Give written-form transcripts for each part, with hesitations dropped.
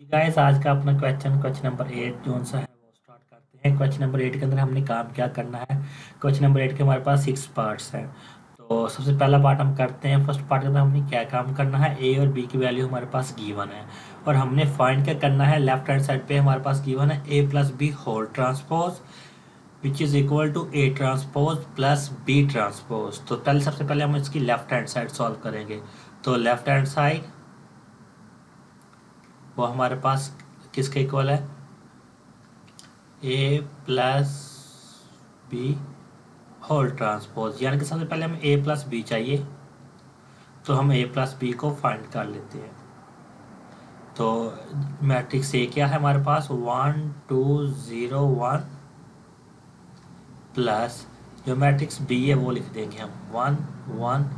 Guys आज का अपना क्वेश्चन नंबर 8 जो सा है वो स्टार्ट करते हैं। क्वेश्चन नंबर 8 के अंदर हमने काम क्या करना है। क्वेश्चन नंबर 8 के हमारे पास 6 पार्ट्स हैं। तो सबसे पहला पार्ट हम करते हैं। फर्स्ट पार्ट के अंदर हमने क्या काम करना है, ए और बी की वैल्यू हमारे पास गिवन है और हमने फाइंड क्या करना है। लेफ्ट हैंड साइड पे हमारे पास गिवन है A plus B whole transpose which is equal to A transpose plus B transpose. तो पहले सबसे पहले हम इसकी लेफ्ट हैंड साइड सॉल्व करेंगे। तो लेफ्ट हैंड साइड वो हमारे पास किसके इक्वल है, A plus B whole transpose, यानी कि सबसे पहले हमें ए प्लस बी चाहिए तो हम ए प्लस बी को फाइंड कर लेते हैं। तो मैट्रिक्स ए क्या है हमारे पास 1 2 0 1 प्लस जो मैट्रिक्स बी है वो लिख देंगे हम 1 1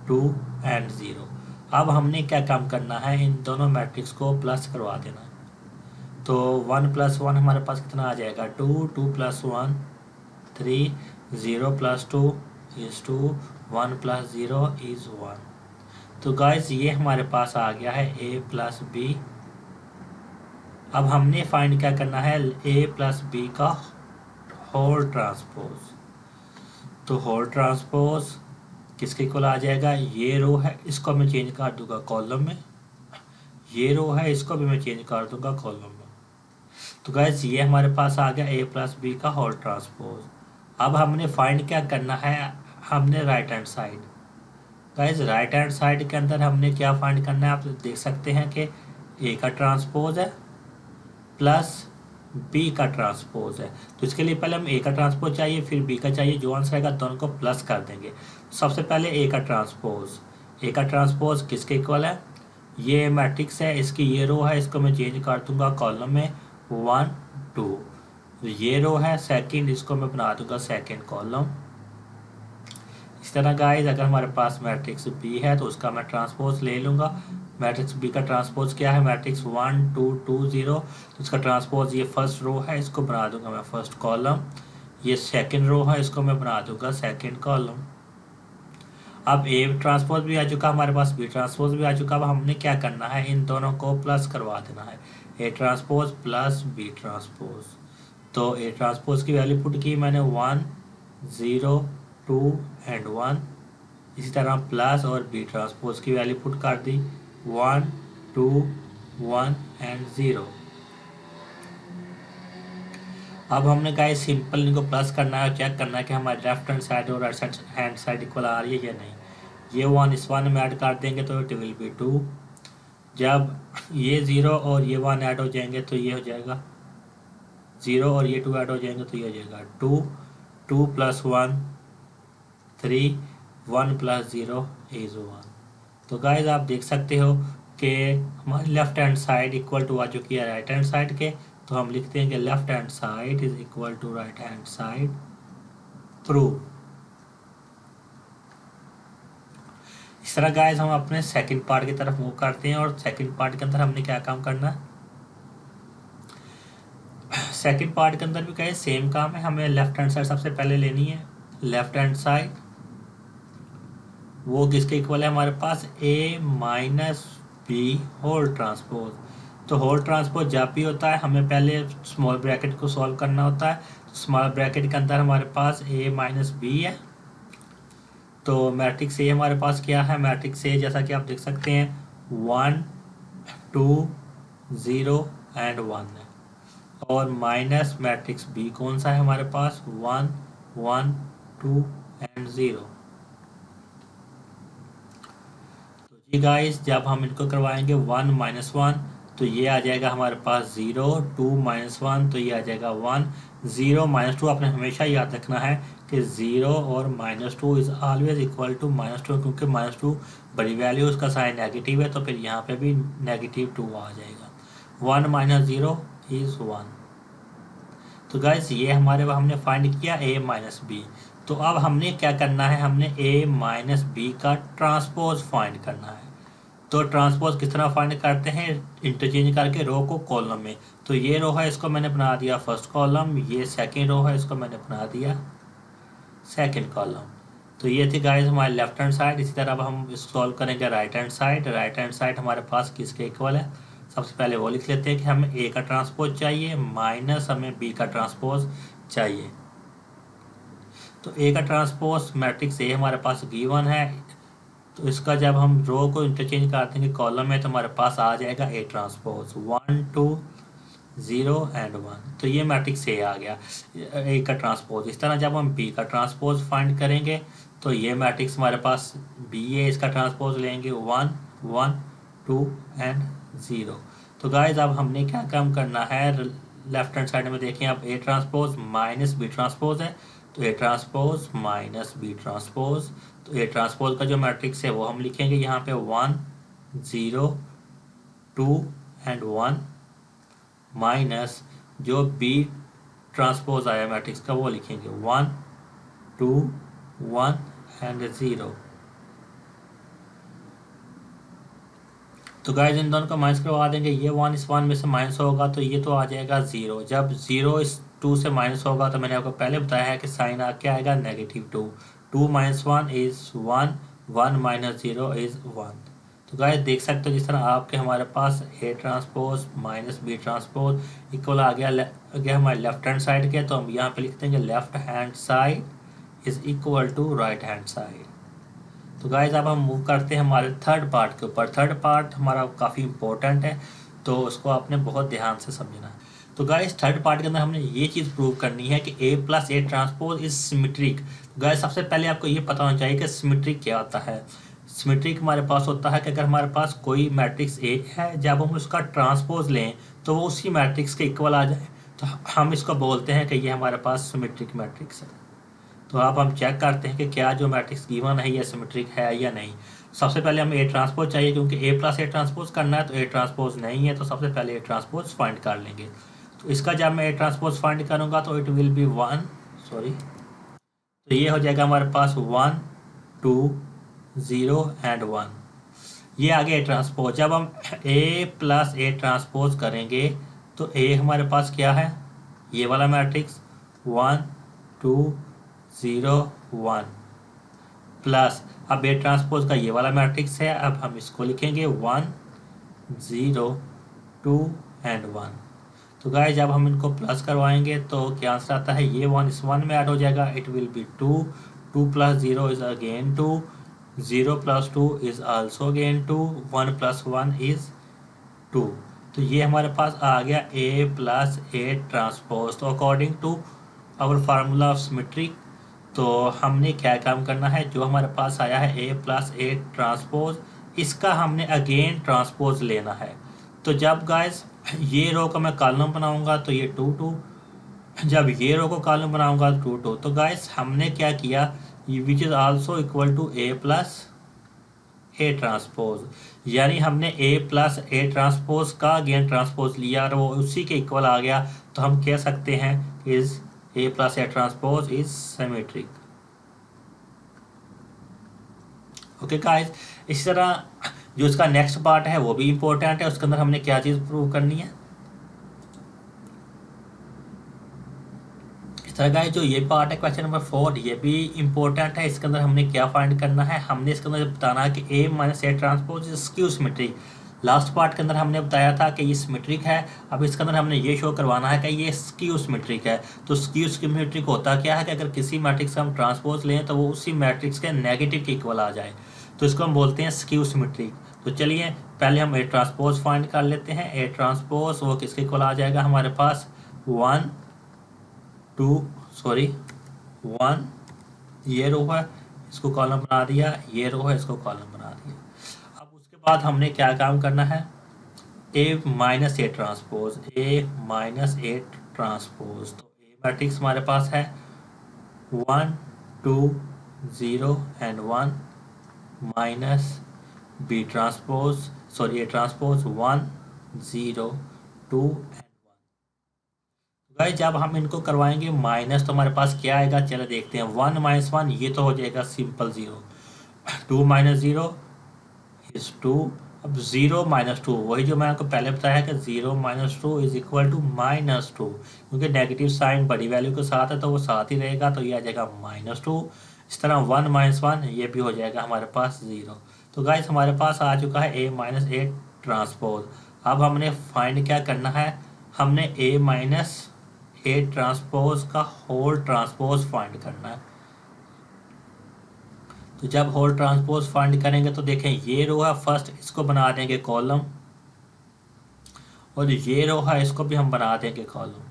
2 एंड 0। अब हमने क्या काम करना है, इन दोनों मैट्रिक्स को प्लस करवा देना है। तो 1 प्लस 1 हमारे पास कितना आ जाएगा 2 2 plus 1 3 0 plus 2 is 2 1 plus 0 is 1। तो गाइस ये हमारे पास आ गया है a प्लस बी। अब हमने फाइंड क्या करना है, a प्लस बी का होल ट्रांसपोज। तो होल ट्रांसपोज किसके इक्वल आ जाएगा, ये रो है इसको मैं चेंज कर दूंगा कॉलम में, ये रो है इसको भी मैं चेंज कर दूंगा कॉलम में। तो गाइस ये हमारे पास आ गया a प्लस बी का होल ट्रांसपोज। अब हमने फाइंड क्या करना है, हमने right hand side. Guys right hand side के अंदर हमने क्या फाइंड करना है, आप देख सकते हैं कि ए का ट्रांसपोज है प्लस बी का ट्रांसपोज है। तो इसके लिए पहले हम ए का ट्रांसपोज चाहिए फिर बी का चाहिए, जो आंसर आएगा दोनों को प्लस कर देंगे। सबसे पहले ए का ट्रांसपोज, ए का ट्रांसपोज किसके इक्वल है, ये मैट्रिक्स है इसकी ये रो है इसको मैं चेंज कर दूंगा कॉलम में 1 2। ये रो है सेकंड, इसको मैं बना दूंगा सेकंड कॉलम। इस तरह गाइस अगर हमारे पास मैट्रिक्स बी है तो उसका मैं ट्रांसपोज ले लूँगा। मैट्रिक्स बी का ट्रांसपोज क्या है, मैट्रिक्स 1 2 2 0। तो इसका ट्रांसपोज ये फर्स्ट रो है इसको बना दूंगा मैं फर्स्ट कॉलम, ये सेकंड रो है इसको मैं बना दूंगा सेकंड कॉलम। अब ए ट्रांसपोज भी आ चुका हमारे पास, बी ट्रांसपोज भी आ चुका। अब हमने क्या करना है, इन दोनों को प्लस करवा देना है, A transpose plus B transpose. तो ए ट्रांसपोज की वैल्यू पुट की मैंने 1 0 2 एंड 1। इसी तरह प्लस और बी ट्रांसपोज की वैल्यू पुट कर दी 1 2 1 एंड 0। अब हमने कहा सिंपल इनको प्लस करना है और चेक करना है कि हमारे लेफ्ट हैंड साइड और राइट हैंड साइड इक्वल आ रही है या नहीं। ये 1 इस 1 में ऐड कर देंगे तो इट विल बी 2। जब ये 0 और ये 1 ऐड हो जाएंगे तो ये हो जाएगा 0 और ये 2 ऐड हो जाएंगे तो ये हो जाएगा 2 2 प्लस 1 3 1 प्लस 0 इज 1। तो गाइज आप देख सकते हो कि हमारी left hand side equal to आ चुकी है राइट हैंड साइड के। तो हम लिखते हैं कि left hand side is equal to right hand side through. इस तरह गाइज हम अपने सेकंड पार्ट की तरफ मूव करते हैं और सेकंड पार्ट के अंदर हमने क्या काम करना है, सेकंड पार्ट के अंदर भी कहे सेम काम है। हमें लेफ्ट हैंड साइड सबसे पहले लेनी है। लेफ्ट हैंड साइड वो किसके इक्वल है हमारे पास, ए माइनस बी होल ट्रांसपोज। तो होल ट्रांसपोज जब भी होता है हमें पहले स्मॉल ब्रैकेट को सॉल्व करना होता है। तो स्मॉल ब्रैकेट के अंदर हमारे पास ए माइनस बी है। तो मैट्रिक्स ए हमारे पास क्या है, मैट्रिक्स ए जैसा कि आप देख सकते हैं 1 2 0 एंड 1 है। और माइनस मैट्रिक्स बी कौन सा है हमारे पास 1 1 2 एंड 0। तो जी गाइस जब हम इनको करवाएंगे 1 माइनस 1 तो ये आ जाएगा हमारे पास 0, 2 माइनस 1 तो ये आ जाएगा 1, 0 माइनस 2। आपने हमेशा याद रखना है कि 0 और minus 2 is always equal to -2, क्योंकि -2 बड़ी वैल्यू उसका साइन नेगेटिव है तो फिर यहाँ पे भी -2 आ जाएगा। 1 माइनस 0 इज 1। तो गाइस ये हमारे हमने फाइंड किया a माइनस बी। तो अब हमने क्या करना है, हमने a माइनस बी का ट्रांसपोज फाइंड करना है। तो ट्रांसपोज किस तरह फाइंड करते हैं, इंटरचेंज करके रो को कॉलम में। तो ये रो है इसको मैंने बना दिया फर्स्ट कॉलम, ये सेकंड रो है इसको मैंने बना दिया सेकंड कॉलम। तो ये थी गाइस हमारे लेफ्ट हैंड साइड। इसी तरह अब हम सॉल्व करेंगे right hand side. Right hand side हमारे पास किसके इक्वल है, सबसे पहले वो लिख लेते हैं कि हमें ए का ट्रांसपोज चाहिए माइनस हमें बी का ट्रांसपोज चाहिए। तो ए का ट्रांसपोज मैट्रिक्स ए हमारे पास गिवन है, तो इसका जब हम रो को इंटरचेंज कर देंगे कॉलम में तो हमारे पास आ जाएगा ए ट्रांसपोज 1 2 0 एंड 1। तो ये मैट्रिक्स ए आ गया ए का ट्रांसपोज। इस तरह जब हम बी का ट्रांसपोज फाइंड करेंगे तो ये मैट्रिक्स हमारे पास बी ए, इसका ट्रांसपोज लेंगे 1 1 2 एंड 0। तो गाइज अब हमने क्या काम करना है, लेफ्ट हैंड साइड में देखें अब A transpose minus B transpose है, तो A transpose minus B transpose. तो ए ट्रांसपोज का जो मैट्रिक्स है वो हम लिखेंगे यहाँ पे 1 0 2 एंड 1 माइनस जो बी ट्रांसपोज आया मैट्रिक्स का वो लिखेंगे 1 2 1 एंड 0। तो गाइस इन दोनों का माइनस करवा देंगे, ये 1 इस 1 में से माइनस होगा तो ये तो आ जाएगा 0। जब 0 इस 2 से माइनस होगा तो मैंने आपको पहले बताया है कि साइन आ क्या आएगा -2। 2 माइनस 1 इज 1, 1 माइनस 0 इज 1। तो गाइस देख सकते हो जिस तरह आपके हमारे पास A transpose minus B transpose equal आ गया हमारे लेफ्ट हैंड साइड के, तो हम यहाँ पे लिख देंगे left hand side is equal to right hand side. तो गाइज अब हम मूव करते हैं हमारे थर्ड पार्ट के ऊपर। थर्ड पार्ट हमारा काफ़ी इंपॉर्टेंट है तो उसको आपने बहुत ध्यान से समझना है। तो गाइज थर्ड पार्ट के अंदर हमने ये चीज़ प्रूव करनी है कि A plus A transpose is symmetric. Guys सबसे पहले आपको ये पता होना चाहिए कि सिमेट्रिक क्या होता है। सिमेट्रिक हमारे पास होता है कि अगर हमारे पास कोई मैट्रिक्स ए है, जब हम उसका ट्रांसपोज लें तो वो उसी मैट्रिक्स के इक्वल आ जाए तो हम इसको बोलते हैं कि ये हमारे पास सिमेट्रिक मैट्रिक्स है। तो आप हम चेक करते हैं कि क्या जो मैट्रिक्स गिवन है ये सिमेट्रिक है या नहीं। सबसे पहले हमें ए ट्रांसपोज चाहिए क्योंकि ए प्लस ए ट्रांसपोज करना है, तो ए ट्रांसपोज नहीं है तो सबसे पहले ए ट्रांसपोज फाइंड कर लेंगे। तो इसका जब मैं ए ट्रांसपोज फाइंड करूँगा तो इट विल बी 1 सॉरी, तो ये हो जाएगा हमारे पास 1 2 0 एंड 1। ये आ गया ए ट्रांसपोज। जब हम ए प्लस ए ट्रांसपोज करेंगे तो ए हमारे पास क्या है, ये वाला मैट्रिक्स 1 2 0 1 प्लस अब ए ट्रांसपोज का ये वाला मैट्रिक्स है, अब हम इसको लिखेंगे 1 0 2 एंड 1। तो गाइस जब हम इनको प्लस करवाएंगे तो क्या आंसर आता है, ये 1 इस 1 में ऐड हो जाएगा, it will be 2 2 plus 0 is again 2 0 plus 2 is also again 2 1 plus 1 is 2। तो ये हमारे पास आ गया ए प्लस ए ट्रांसपोज। तो according to our formula of symmetric तो हमने क्या काम करना है, जो हमारे पास आया है ए प्लस ए ट्रांसपोज इसका हमने अगेन ट्रांसपोज लेना है। तो जब गाइस ये रो का मैं कॉलम बनाऊंगा तो ये 2 2, जब ये रो को कॉलम बनाऊंगा तो 2 2। तो गाइस हमने क्या किया, which is also equal to A plus A transpose, यानी हमने ए प्लस ए ट्रांसपोज का अगेन ट्रांसपोज लिया और वो उसी के इक्वल आ गया, तो हम कह सकते हैं is a plus A transpose is symmetric. Okay guys, इसी तरह जो इसका नेक्स्ट पार्ट है वो भी इंपॉर्टेंट है, उसके अंदर हमने क्या चीज़ प्रूव करनी है। इस तरह गाइस जो ये पार्ट है क्वेश्चन नंबर 4 ये भी इंपॉर्टेंट है। इसके अंदर हमने क्या फाइंड करना है, हमने इसके अंदर बताना है कि A minus A transpose is skew symmetric. Last part के अंदर हमने बताया था कि ये सिमेट्रिक है, अब इसके अंदर हमने ये शो करवाना है कि ये स्क्यू सिमेट्रिक है। तो स्क्यू सिमेट्रिक होता क्या है कि अगर किसी मैट्रिक्स का हम ट्रांसपोज लें तो वो उसी मैट्रिक्स के नेगेटिव के इक्वल आ जाए, तो इसको हम बोलते हैं स्क्यू सिमेट्रिक। तो चलिए पहले हम ए ट्रांसपोज फाइंड कर लेते हैं। ए ट्रांसपोज वो किसके इक्वल आ जाएगा हमारे पास 1 ये रो है इसको कॉलम बना दिया, ये रो है इसको कॉलम बना दिया। अब उसके बाद हमने क्या काम करना है, ए माइनस ए ट्रांसपोज तो ए मैट्रिक्स हमारे पास है 1 2 0 and 1 minus B transpose A transpose 1 0 2 and 1। Guys जब हम इनको करवाएंगे माइनस तो हमारे पास क्या आएगा, चलो देखते हैं। 1 माइनस 1 ये तो हो जाएगा सिंपल 0, 2 माइनस 0 इज 2, अब 0 माइनस 2 वही जो मैं आपको पहले बताया है कि 0 माइनस 2 इज इक्वल टू -2, क्योंकि नेगेटिव साइन बड़ी वैल्यू के साथ है तो वो साथ ही रहेगा, तो ये आ जाएगा -2। इस तरह 1 माइनस 1 ये भी हो जाएगा हमारे पास 0। तो गाइस हमारे पास आ चुका है ए माइनस ए ट्रांसपोज। अब हमने फाइंड क्या करना है, हमने A माइनस A ट्रांसपोज का होल ट्रांसपोज फाइंड करना है। तो जब होल ट्रांसपोज फाइंड करेंगे तो देखें ये रो है फर्स्ट, इसको बना देंगे कॉलम, और ये रो है इसको भी हम बना देंगे कॉलम।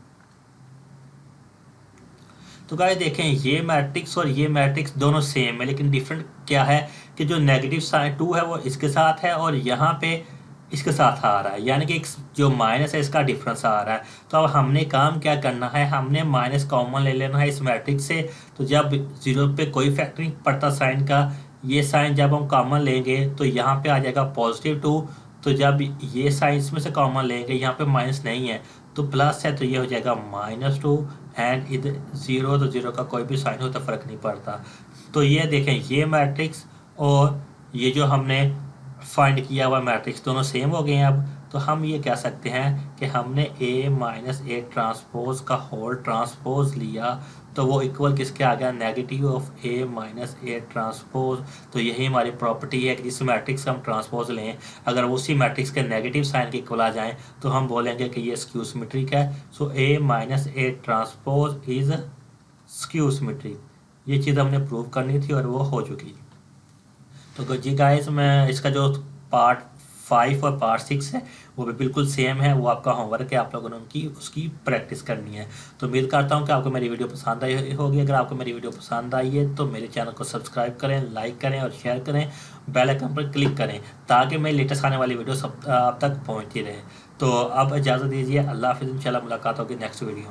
तो गाइस देखें ये मैट्रिक्स और ये मैट्रिक्स दोनों सेम है, लेकिन डिफरेंट क्या है कि जो नेगेटिव साइन 2 है वो इसके साथ है और यहाँ पे इसके साथ आ रहा है, यानी कि जो माइनस है इसका डिफरेंस आ रहा है। तो अब हमने काम क्या करना है, हमने माइनस कॉमन ले लेना है इस मैट्रिक्स से। तो जब जीरो पे कोई फैक्टर नहीं पड़ता साइन का, ये साइन जब हम कॉमन लेंगे तो यहाँ पे आ जाएगा +2। तो जब ये साइन इसमें से कॉमन लेंगे, यहाँ पे माइनस नहीं है तो प्लस है, तो ये हो जाएगा -2। एंड इधर जीरो, तो जीरो का कोई भी साइन हो तो फर्क नहीं पड़ता। तो ये देखें ये मैट्रिक्स और ये जो हमने फाइंड किया हुआ मैट्रिक्स दोनों सेम हो गए हैं। अब तो हम ये कह सकते हैं कि हमने A माइनस A ट्रांसपोज का होल ट्रांसपोज लिया, तो वो इक्वल किसके आ गया, negative of A minus A transpose. तो यही हमारी प्रॉपर्टी है कि जिस मैट्रिक्स का हम ट्रांसपोज लें, अगर उसी मैट्रिक्स के नेगेटिव साइन के इक्वल आ जाएं तो हम बोलेंगे कि ये स्क्यू सिमेट्रिक है। सो A minus A transpose is skew symmetric. ये चीज़ हमने प्रूव करनी थी और वो हो चुकी। तो जी गाइस, मैं इसका जो पार्ट 5 और पार्ट 6 है वो भी बिल्कुल सेम है, वो आपका होमवर्क है, आप लोगों ने उसकी प्रैक्टिस करनी है। तो उम्मीद करता हूँ कि आपको मेरी वीडियो पसंद आई होगी। अगर आपको मेरी वीडियो पसंद आई है तो मेरे चैनल को सब्सक्राइब करें, लाइक करें और शेयर करें, बेल आइकन पर क्लिक करें ताकि मेरी लेटेस्ट आने वाली वीडियो सब आप तक पहुँचती रहे। तो अब इजाज़त दीजिए, अल्लाह हाफिज़, इंशाल्लाह मुलाकात होगी नेक्स्ट वीडियो।